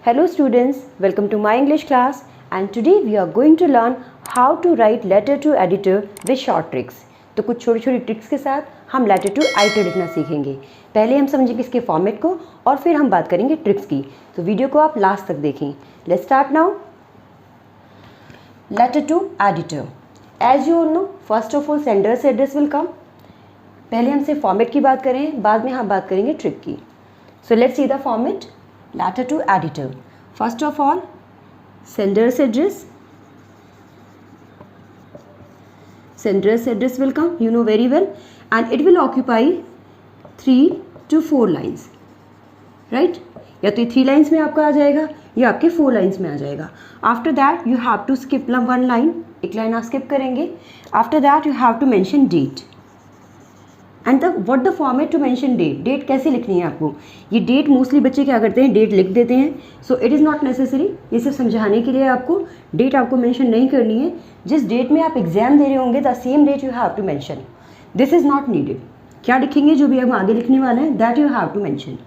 Hello students, welcome to my English class and today we are going to learn how to write letter to editor with short tricks. तो कुछ छोटी छोटी tricks के साथ हम letter to editor लिखना सीखेंगे। पहले हम समझेंगे इसके फॉर्मेट को और फिर हम बात करेंगे ट्रिक्स की। तो वीडियो को आप लास्ट तक देखें। Let's start now. Letter to editor, as you all know, first of all sender's address will come. पहले हम सिर्फ फॉर्मेट की बात करें, बाद में हम बात करेंगे ट्रिक की। सो let's see the format. Letter to editor. First of all, sender's address. Sender's address will come, you know very well, and it will occupy 3 to 4 lines. Right? या तो ये 3 lines में आपका आ जाएगा या आपके 4 lines में आ जाएगा. After that, you have to skip one line. एक line आप skip करेंगे. After that, you have to mention date. And what the format to mention date. Date कैसे लिखनी है आपको? ये डेट मोस्टली बच्चे क्या करते हैं, डेट लिख देते हैं. So it is not necessary. ये सिर्फ समझाने के लिए आपको डेट आपको मेंशन नहीं करनी है. जिस डेट में आप एग्जाम दे रहे होंगे the same date you have to mention. This is not needed. क्या लिखेंगे जो भी हम आगे लिखने वाले हैं that you have to mention.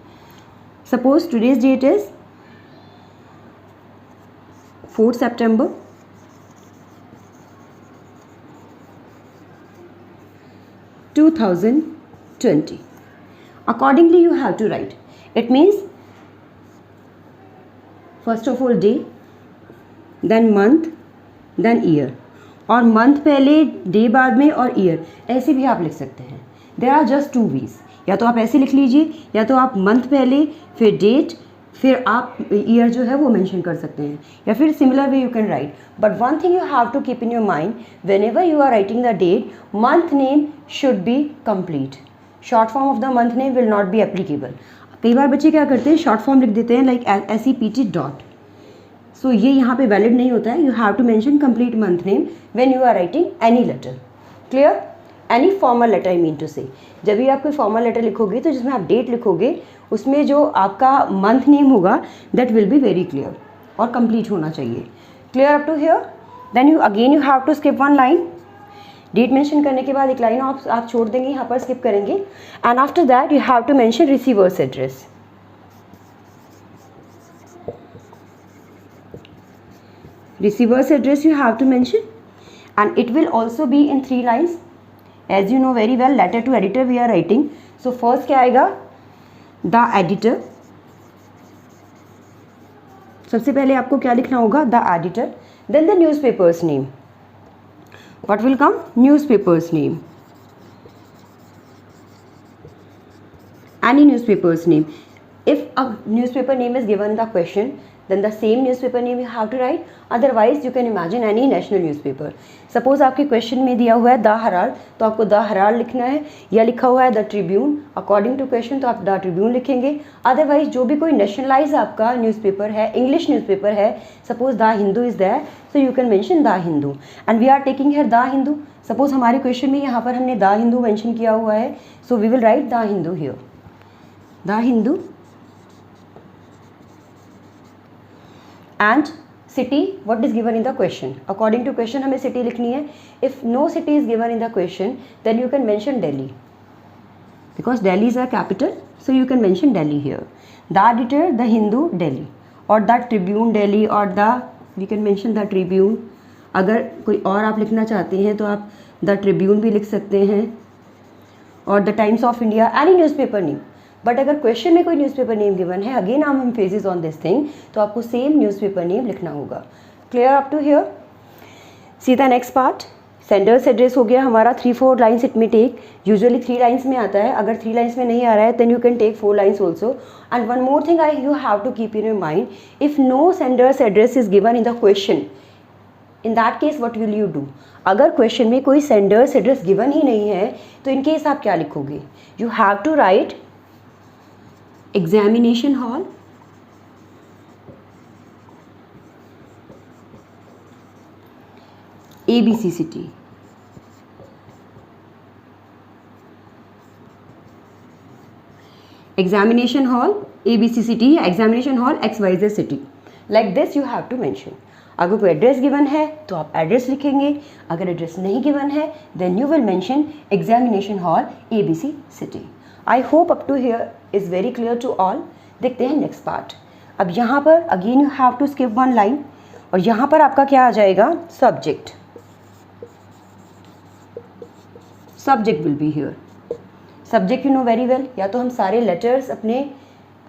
Suppose today's date is 4 September 2020. Accordingly, you have to write. It means first of all day, then month, then year. और month पहले, day बाद में और year ऐसे भी आप लिख सकते हैं. There are just 2 ways. या तो आप ऐसे लिख लीजिए या तो आप month पहले फिर date फिर आप ईयर जो है वो मेंशन कर सकते हैं या फिर similar way you can write. But one thing you have to keep in your mind, whenever you are writing the date, month name should be complete. Short form of the month name will not be applicable. कई बार बच्चे क्या करते हैं, short form लिख देते हैं like SEPT dot. सो ये यहाँ पे वैलिड नहीं होता है. You have to mention complete month name when you are writing any letter. Clear? Any formal letter, I mean to say. जब भी आप कोई फॉर्मल लेटर लिखोगे तो जिसमें आप डेट लिखोगे उसमें जो आपका मंथ नेम होगा that will be very clear और कंप्लीट होना चाहिए. Clear up to here? Then you again you have to skip one line. Date mention करने के बाद एक लाइन आप छोड़ देंगे, यहाँ पर स्किप करेंगे. And after that you have to mention receiver's address. Receiver's address you have to mention and it will also be in 3 lines. As you know very well, letter to editor we are writing. So first क्या आएगा, the editor. सबसे पहले आपको क्या लिखना होगा, the editor. Then the newspaper's name. What will come? Newspaper's name. Any newspaper's name. If a newspaper name is given in the question, then the same newspaper name you have to write. Otherwise you can imagine any national newspaper. Suppose आपके question में दिया हुआ है the Herald, तो आपको the Herald लिखना है, या लिखा हुआ है the Tribune. According to question तो आप द ट्रिब्यून लिखेंगे. अदरवाइज जो भी कोई नेशनलाइज आपका न्यूज़पेपर है, इंग्लिश न्यूज़पेपर है, suppose the Hindu is there, so you can mention the Hindu. And we are taking here the Hindu. Suppose हमारे क्वेश्चन में यहाँ पर हमने द हिंदू मेंशन किया हुआ है, so we will write the Hindu here. The Hindu. And city, what is given in the question? According to question हमें city लिखनी है. If no city is given in the question, then you can mention Delhi, because Delhi is a capital, so you can mention Delhi here. The editor, the Hindu, Delhi, or the Tribune, Delhi, or we can mention the Tribune. अगर कोई और आप लिखना चाहते हैं तो आप the Tribune भी लिख सकते हैं, और the Times of India, any newspaper name. But अगर क्वेश्चन में कोई न्यूज़पेपर नेम गिवन है, अगेन हम एम्फेसिस ऑन दिस थिंग, तो आपको सेम न्यूज़पेपर नेम लिखना होगा. Clear up to here? See the next part. Sender's address हो गया हमारा. 3-4 लाइन्स इट में टेक. यूजुअली 3 लाइन्स में आता है. अगर 3 लाइन्स में नहीं आ रहा है then you can take 4 lines also. And one more thing you have to keep in your mind, if no sender's address is given in the question, in that case what will you do? अगर question में कोई sender's address given ही नहीं है तो in case आप क्या लिखोगे? You have to write examination hall, ABC city. Examination hall ABC city या examination hall XYZ city. Like this you have to mention. अगर कोई एड्रेस गिवन है तो आप एड्रेस लिखेंगे. अगर एड्रेस नहीं गिवन है then you will mention examination hall ABC city. I hope up to here is very clear to all. देखते हैं नेक्स्ट पार्ट. अब यहाँ पर again you have to skip one line, और यहाँ पर आपका क्या आ जाएगा, subject. Subject will be here. Subject you know very well, या तो हम सारे लेटर्स अपने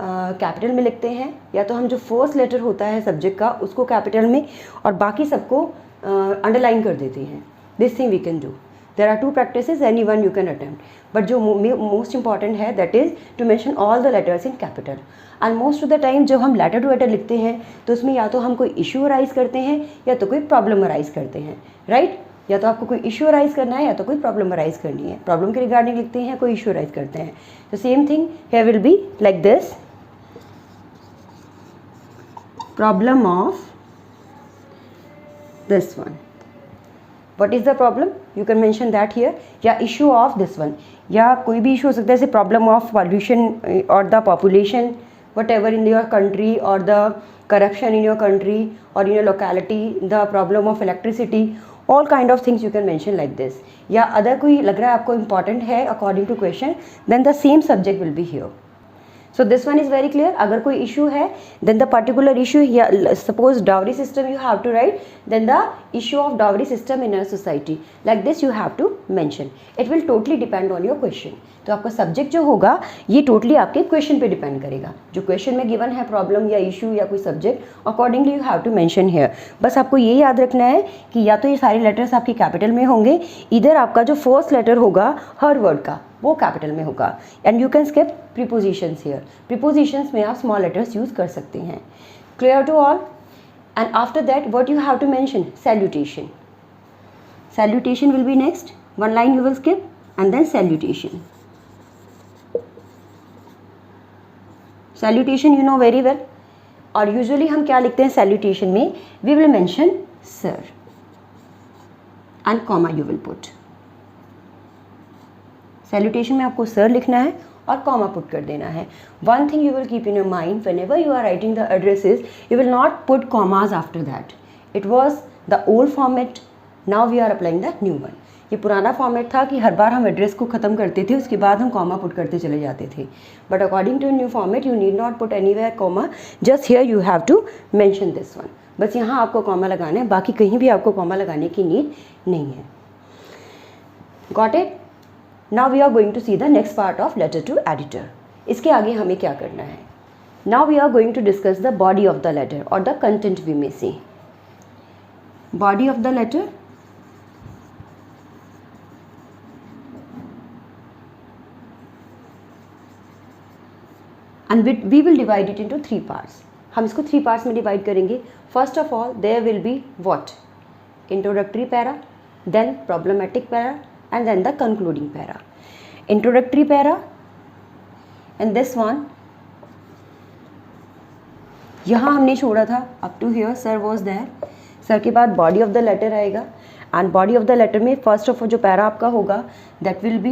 कैपिटल में लिखते हैं, या तो हम जो फर्स्ट लेटर होता है सब्जेक्ट का उसको कैपिटल में और बाकी सबको अंडरलाइन कर देते हैं. This thing we can do. There are two practices, any one you can attempt, but जो मोस्ट इंपॉर्टेंट है that is to mention all the letters in capital. And most of the time जब हम letter to letter लिखते हैं तो उसमें या तो हम कोई इशू अराइज करते हैं या तो कोई प्रॉब्लम अराइज करते हैं, राइट? या तो आपको कोई इशू अराइज करना है या तो कोई प्रॉब्लम अराइज करनी है. प्रॉब्लम के रिगार्डिंग लिखते हैं, कोई इशू अराइज करते हैं. तो same thing here will be like this, problem of this one. What is the problem? You can mention that here. या issue of this one, या कोई भी issue हो सकता है, जैसे problem of pollution or the population whatever in your country, or the corruption in your country or in your locality, the problem of electricity, all kind of things you can mention like this. या other कोई लग रहा है आपको important है according to question, then the same subject will be here. So this one is very clear. अगर कोई issue है then the particular issue, suppose dowry system you have to write, then the issue of dowry system in our society, like this you have to mention. It will totally depend on your question. तो आपका subject जो होगा ये totally आपके question पे depend करेगा. जो question में गिवन है प्रॉब्लम या इशू या कोई subject, accordingly you have to mention here. बस आपको ये याद रखना है कि या तो ये सारे लेटर्स आपके कैपिटल में होंगे, इधर आपका जो फर्स्ट लेटर होगा हर वर्ड का वो कैपिटल में होगा. And you can skip prepositions here. Prepositions में आप स्मॉल लेटर्स यूज कर सकते हैं. Clear to all? And after that what you have to mention, salutation. Salutation will be next. One line you will skip and then salutation. Salutation you know very well. और usually हम क्या लिखते हैं salutation में, we will mention sir and comma you will put. Salutation में आपको sir लिखना है और कॉमा पुट कर देना है. One thing you will keep in your mind, whenever you are writing the addresses you will not put commas after that. It was the old format, now we are applying the new one. ये पुराना format था कि हर बार हम address को ख़त्म करते थे, उसके बाद हम कॉमा पुट करते चले जाते थे. But according to new format you need not put anywhere comma, just here you have to mention this one. बस यहाँ आपको कॉमा लगाना है, बाकी कहीं भी आपको कॉमा लगाने की नीड नहीं है. Got it? Now we are going to see the next part of letter to editor. इसके आगे हमें क्या करना है? Now we are going to discuss the body of the letter or the content we may say. Body of the letter. And we will divide it into 3 parts. हम इसको 3 parts में divide करेंगे. First of all, there will be what? Introductory para, then problematic para, and then the concluding para. Introductory para, and this one यहाँ हमने छोड़ा था up to here sir was there. Sir के बाद body of the letter आएगा, and body of the letter में first of all जो para आपका होगा that will be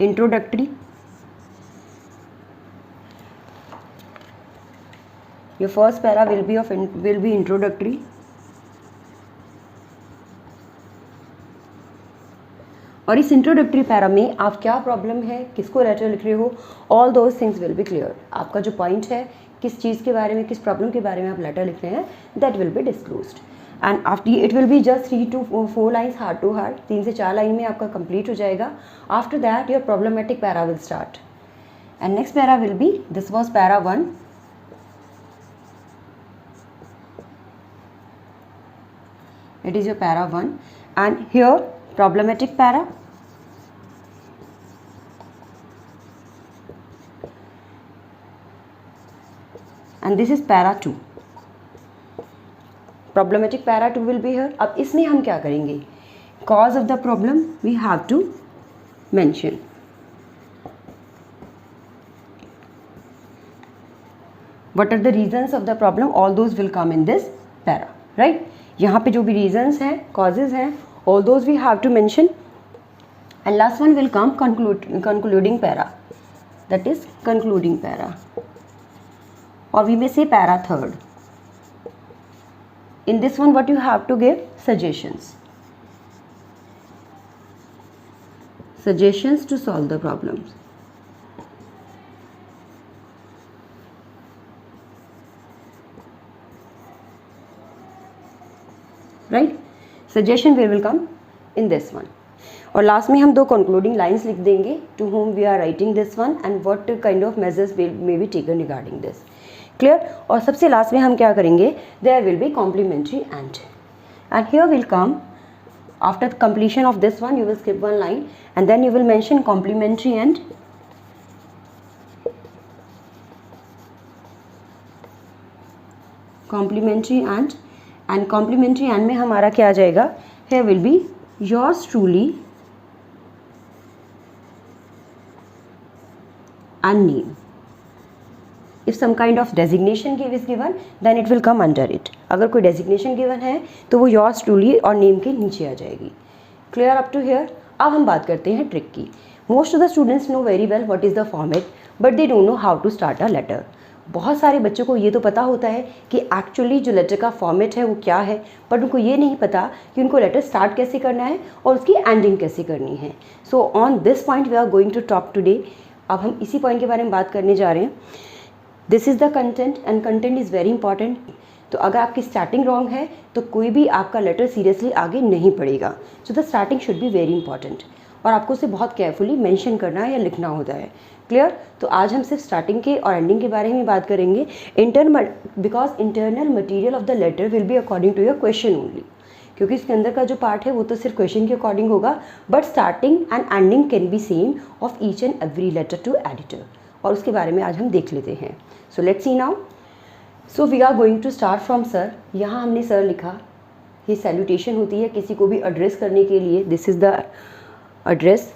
introductory. Your first para will be introductory. और इस इंट्रोडक्टरी पैरा में आप क्या प्रॉब्लम है, किसको लेटर लिख रहे हो, all those things will be clear. आपका जो पॉइंट है, किस चीज़ के बारे में, किस प्रॉब्लम के बारे में आप लेटर लिख रहे हैं, that will be disclosed. And after it will be just 3 to 4 lines heart to heart. 3 से 4 लाइन में आपका कंप्लीट हो जाएगा. After that your problematic para will start. And next para will be, this was para 1. It is your para 1, and here problematic para, and this is para 2. Problematic para 2 will be here. अब इसमें हम क्या करेंगे, cause of the problem we have to mention. What are the reasons of the problem? All those will come in this para, right? यहाँ पे जो भी reasons हैं, causes हैं, all those we have to mention. And last one will come concluding para, that is concluding para, or we may say para 3rd. In this one what you have to give, suggestions to solve the problems. Right. Suggestion way will come in this one. और last में हम 2 concluding lines लिख देंगे, to whom we are writing this one and what kind of measures may be taken regarding this. Clear. और सबसे last में हम क्या करेंगे, there will be complimentary and here will come after the completion of this one you will skip one line and then you will mention complementary and complementary and में हमारा क्या आ जाएगा, here will be yours truly and name. If some kind of designation is given then it will come under it. अगर कोई designation given है तो वो yours truly और name के नीचे आ जाएगी. Clear up to here? अब हम बात करते हैं ट्रिक की. Most of the students know very well what is the format but they don't know how to start a letter. बहुत सारे बच्चों को ये तो पता होता है कि एक्चुअली जो लेटर का फॉर्मेट है वो क्या है, बट उनको ये नहीं पता कि उनको लेटर स्टार्ट कैसे करना है और उसकी एंडिंग कैसे करनी है. So on this point we are going to talk today. अब हम इसी पॉइंट के बारे में बात करने जा रहे हैं. This is the content and content is very important. तो अगर आपकी स्टार्टिंग रॉन्ग है तो कोई भी आपका लेटर सीरियसली आगे नहीं पड़ेगा. So the starting should be very important और आपको उसे बहुत केयरफुली मेंशन करना है या लिखना होता है. क्लियर. तो आज हम सिर्फ स्टार्टिंग के और एंडिंग के बारे में बात करेंगे. Because internal material of the letter will be according to your question only, क्योंकि इसके अंदर का जो पार्ट है वो तो सिर्फ क्वेश्चन के अकॉर्डिंग होगा, but starting and ending can be same of each and every letter to editor, और उसके बारे में आज हम देख लेते हैं. So let's see now. So we are going to start from sir. यहाँ हमने सर लिखा. ये सैल्यूटेशन होती है किसी को भी एड्रेस करने के लिए. This is the address.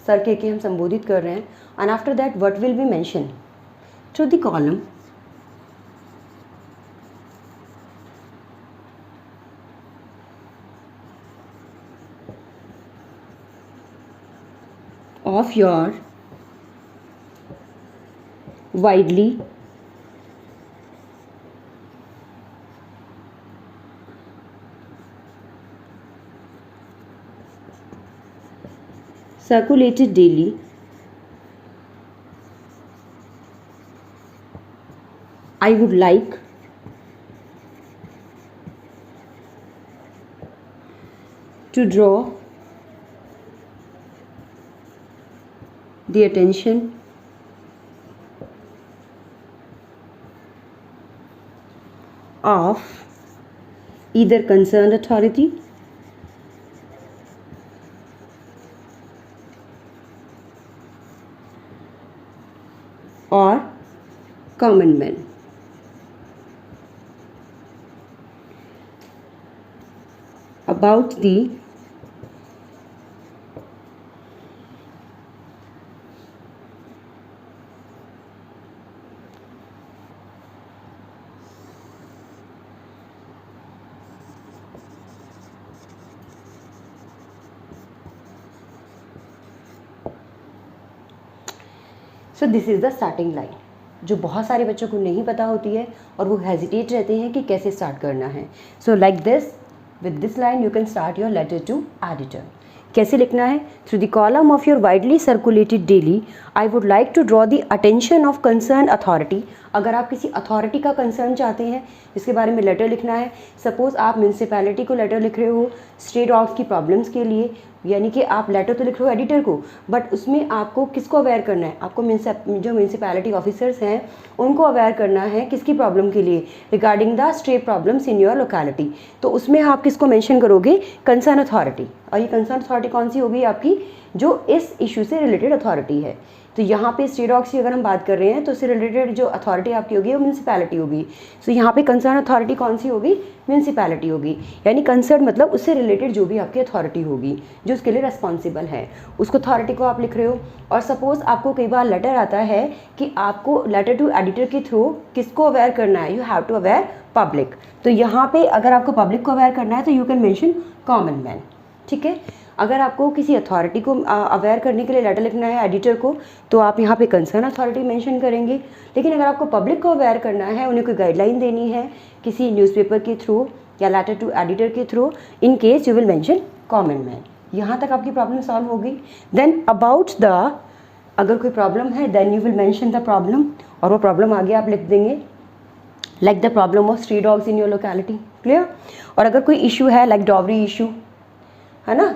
Sir कह के हम संबोधित कर रहे हैं. And after that what will be mention through the column of your widely circulated daily I would like to draw the attention of either concerned authority or common man about the so this is the starting line, जो बहुत सारे बच्चों को नहीं पता होती है और वो हेजिटेट रहते हैं कि कैसे स्टार्ट करना है. So like this, with this line you can start your letter to editor. कैसे लिखना है? Through the column of your widely circulated daily I would like to draw the attention of concern authority. अगर आप किसी authority का concern चाहते हैं जिसके बारे में लेटर लिखना है, सपोज़ आप म्यूनसिपैलिटी को लेटर लिख रहे हो स्ट्रे डॉग्स की प्रॉब्लम्स के लिए, यानी कि आप लेटर तो लिख रहे हो एडिटर को, बट उसमें आपको किसको अवेयर करना है? आपको जो म्यूनसिपैलिटी ऑफिसर्स हैं उनको अवेयर करना है. किसकी प्रॉब्लम के लिए? Regarding the stray problems in your locality. तो उसमें आप किसको मेंशन करोगे? Concern authority. और ये कंसर्न अथॉरिटी कौन सी होगी? आपकी जो इस इशू से रिलेटेड अथॉरिटी है. तो यहाँ पे स्ट्रे डॉग्स की अगर हम बात कर रहे हैं तो उससे रिलेटेड जो अथॉरिटी आपकी होगी वो म्यूनसिपैलिटी होगी. सो यहाँ पे कंसर्न अथॉरिटी कौन सी होगी? म्यूनसिपैलिटी होगी. यानी कंसर्न मतलब उससे रिलेटेड जो भी आपकी अथॉरिटी होगी जो उसके लिए रेस्पॉन्सिबल है, उसको अथॉरिटी को आप लिख रहे हो. और सपोज़ आपको कई बार लेटर आता है कि आपको लेटर टू एडिटर के थ्रू किसको अवेयर करना है? You have to aware public. तो यहाँ पे अगर आपको पब्लिक को अवेयर करना है तो you can mention common man. ठीक है. अगर आपको किसी अथॉरिटी को अवेयर करने के लिए लेटर लिखना है एडिटर को तो आप यहाँ पे कंसर्न अथॉरिटी मेंशन करेंगे. लेकिन अगर आपको पब्लिक को अवेयर करना है, उन्हें कोई गाइडलाइन देनी है किसी न्यूज़पेपर के थ्रू या लेटर टू एडिटर के through, in case you will mention common man. यहाँ तक आपकी प्रॉब्लम सॉल्व होगी. देन अबाउट द, अगर कोई प्रॉब्लम है then you will mention the problem और वो प्रॉब्लम आगे आप लिख देंगे. Like the problem of stray dogs in your locality, clear. और अगर कोई इशू है लाइक डॉवरी इशू, है ना,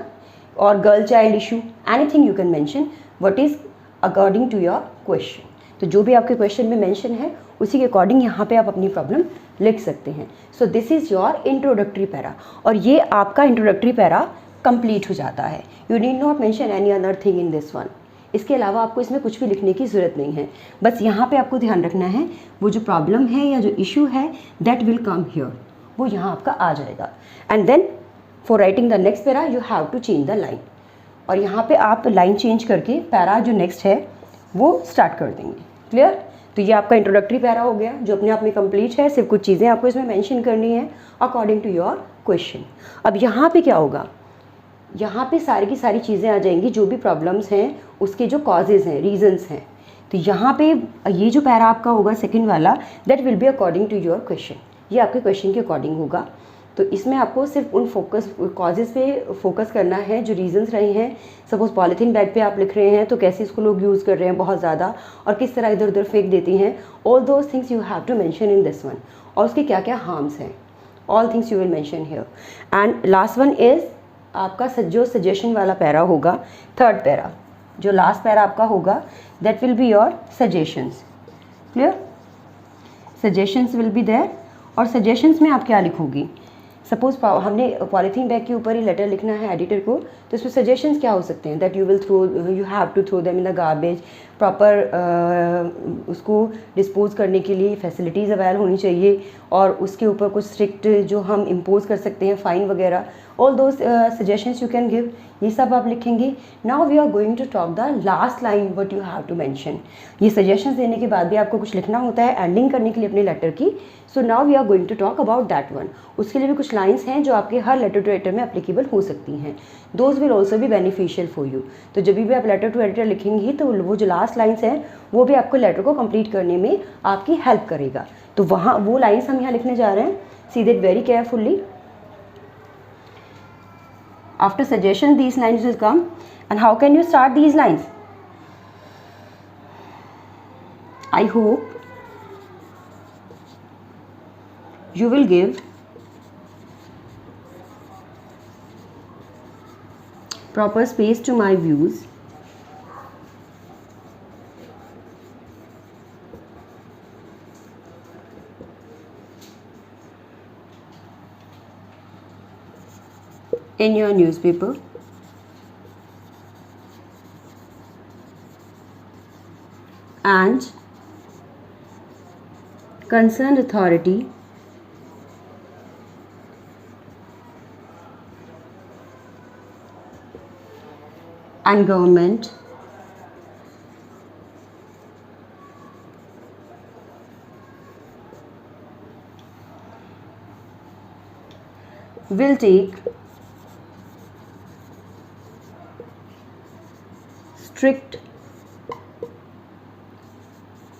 और girl child issue, anything you can mention what is according to your question. तो जो भी आपके क्वेश्चन में मेंशन है उसी के अकॉर्डिंग यहाँ पे आप अपनी प्रॉब्लम लिख सकते हैं। So this is your introductory para, और ये आपका इंट्रोडक्टरी पैरा कंप्लीट हो जाता है। You need not mention any other thing in this one. इसके अलावा आपको इसमें कुछ भी लिखने की ज़रूरत नहीं है। बस यहाँ पे आपको ध्यान रखना है वो जो प्रॉब्लम है या जो इशू है दैट विल कम हियर, वो यहाँ आपका आ जाएगा। And then for writing the next para you have to change the line, और यहाँ पे आप लाइन चेंज करके पैरा जो नेक्स्ट है वो स्टार्ट कर देंगे, क्लियर। तो ये आपका इंट्रोडक्टरी पैरा हो गया जो अपने आप में कंप्लीट है। सिर्फ कुछ चीज़ें आपको इसमें मेंशन करनी है अकॉर्डिंग टू योर क्वेश्चन। अब यहाँ पे क्या होगा, यहाँ पे सारी की सारी चीज़ें आ जाएंगी जो भी प्रॉब्लम्स हैं उसके जो कॉजेज़ हैं, रीजंस हैं। तो यहाँ पे ये जो पैरा आपका होगा सेकंड वाला that will be according to your question, ये आपके क्वेश्चन के अकॉर्डिंग होगा। तो इसमें आपको सिर्फ उन कॉजेज़ पे फोकस करना है जो रीजंस रहे हैं। सपोज पॉलीथीन बैग पे आप लिख रहे हैं तो कैसे इसको लोग यूज़ कर रहे हैं बहुत ज़्यादा और किस तरह इधर उधर फेंक देती हैं, all those things you have to mention in this one, और उसके क्या क्या हार्म्स हैं, all things you will mention here. And last one is आपका जो सजेशन वाला पैरा होगा, थर्ड पैरा, जो लास्ट पैरा आपका होगा that will be your suggestions, clear. Suggestions will be there, और सजेशंस में आप क्या लिखोगी, सपोज हमने पॉलीथीन बैग के ऊपर ही लेटर लिखना है एडिटर को, तो इसमें सजेशंस क्या हो सकते हैं, that you will throw, you have to throw them in the garbage, proper उसको डिस्पोज करने के लिए फैसिलिटीज़ अवेल होनी चाहिए, और उसके ऊपर कुछ स्ट्रिक्ट जो हम इम्पोज कर सकते हैं फ़ाइन वगैरह, all those suggestions you can give, ये सब आप लिखेंगे। Now we are going to talk the last line what you have to mention. ये सजेशंस देने के बाद भी आपको कुछ लिखना होता है एंडिंग करने के लिए अपने लेटर की। So now we are going to talk about that one. उसके लिए भी कुछ लाइन्स हैं जो आपके हर लेटर टू एडिटर में एप्लीकेबल हो सकती हैं। Those will also be beneficial for you. तो जब भी आप लेटर टू एडिटर लिखेंगी तो वो जो लास्ट लाइन्स हैं वो भी आपको लेटर को कंप्लीट करने में आपकी हेल्प करेगा। तो वहाँ वो लाइन्स हम यहाँ लिखने जा रहे हैं, see that very carefully. After suggestion these lines will come, and how can you start these lines? I hope you will give proper space to my views in your newspaper and concerned authority and government will take strict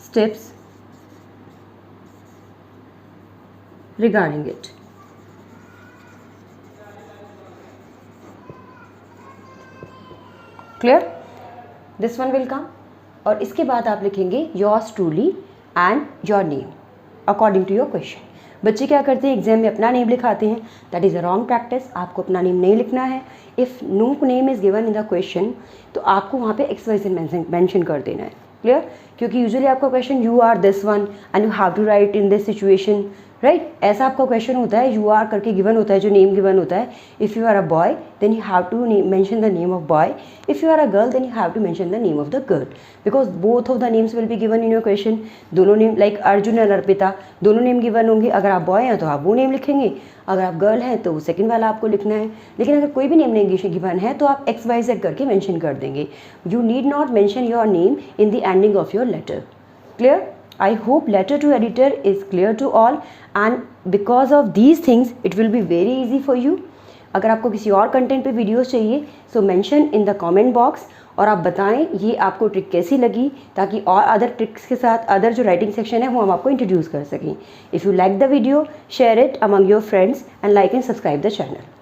steps regarding it. Clear? This one will come, और इसके बाद आप लिखेंगे yours truly and your name according to your question. बच्चे क्या करते हैं exam में अपना नेम लिखाते हैं, that is a wrong practice. आपको अपना नेम नहीं लिखना है। If no name is given in the question तो आपको वहाँ पे XYZ मेंशन कर देना है, क्लियर। क्योंकि यूजुअली आपका question you are this one and you have to write in this situation, right. ऐसा आपका क्वेश्चन होता है, यू आर करके गिवन होता है, जो नेम गिवन होता है। If you are a boy then you have to mention the name of boy, if you are a girl then you have to mention the name of the girl, because both of the names will be given in your question. दोनों name like Arjun and Arpita दोनों name given होंगे। अगर आप boy हैं तो आप वो name लिखेंगे, अगर आप गर्ल हैं तो सेकंड वाला आपको लिखना है। लेकिन अगर कोई भी नेम नहीं गिवन है तो आप XYZ करके मेंशन कर देंगे। You need not mention your name in the ending of your letter, clear. I hope letter to editor is clear to all, and because of these things it will be very easy for you. अगर आपको किसी और content पे videos चाहिए so mention in the comment box, और आप बताएं ये आपको ट्रिक कैसी लगी, ताकि और अदर ट्रिक्स के साथ अदर जो राइटिंग सेक्शन है वो हम आपको इंट्रोड्यूस कर सकें। If you like the video share it among your friends and like and subscribe the channel.